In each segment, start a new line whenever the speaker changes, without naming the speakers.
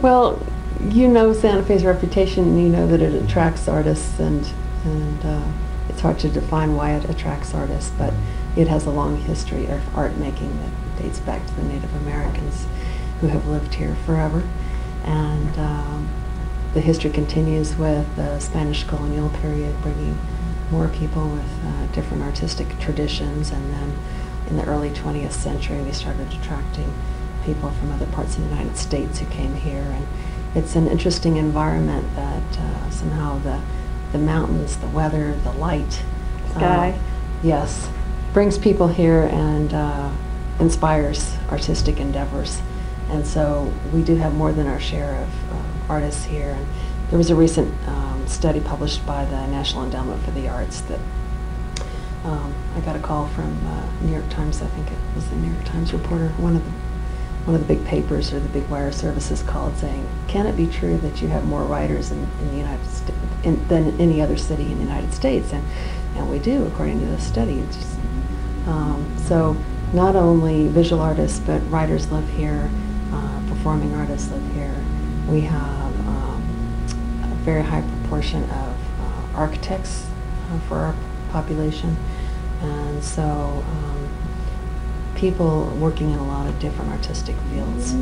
Well, you know Santa Fe's reputation, and you know that it attracts artists, and it's hard to define why it attracts artists, but it has a long history of art making that dates back to the Native Americans who have lived here forever. And the history continues with the Spanish colonial period, bringing more people with different artistic traditions, and then in the early 20th century we started attracting people from other parts of the United States who came here. And it's an interesting environment that somehow the mountains, the weather, the light,
sky,
yes, brings people here and inspires artistic endeavors. And so we do have more than our share of artists here. And there was a recent study published by the National Endowment for the Arts that I got a call from New York Times. I think it was the New York Times reporter, one of the big papers or the big wire services, called saying, "Can it be true that you have more writers in the United States than any other city in the United States?" And we do, according to this study. It's just, so not only visual artists, but writers live here, performing artists live here. We have a very high proportion of architects for our population, and so people working in a lot of different artistic fields.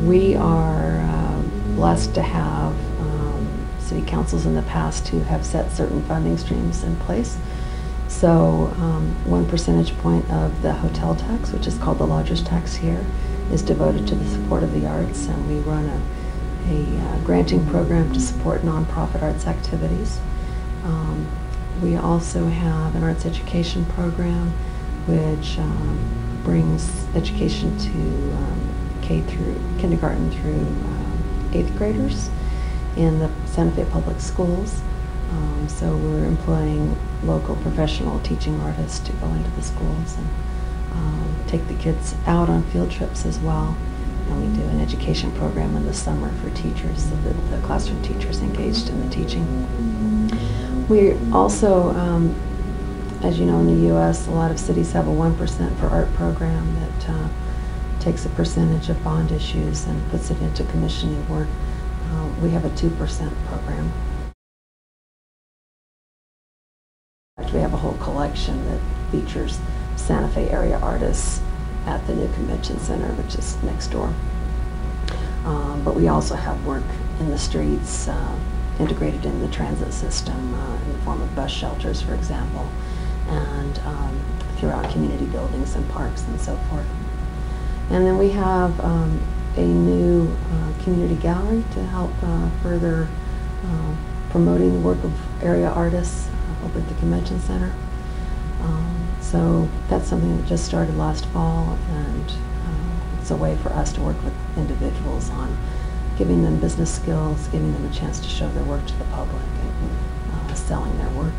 We are blessed to have city councils in the past who have set certain funding streams in place. So 1 percentage point of the hotel tax, which is called the lodger's tax here, is devoted to the support of the arts, and we run a granting program to support nonprofit arts activities. We also have an arts education program which brings education to kindergarten through 8th graders in the Santa Fe public schools. So we're employing local professional teaching artists to go into the schools and take the kids out on field trips as well. And we do an education program in the summer for teachers, so that the classroom teachers engaged in the teaching. We also, as you know, in the U.S., a lot of cities have a 1% for art program that takes a percentage of bond issues and puts it into commissioning work. We have a 2% program. We have a whole collection that features Santa Fe area artists at the new convention center, which is next door. But we also have work in the streets, integrated in the transit system in the form of bus shelters, for example, and throughout community buildings and parks and so forth. And then we have a new community gallery to help further promoting the work of area artists over at the convention center. So that's something that just started last fall, and it's a way for us to work with individuals on giving them business skills, giving them a chance to show their work to the public, and selling their work.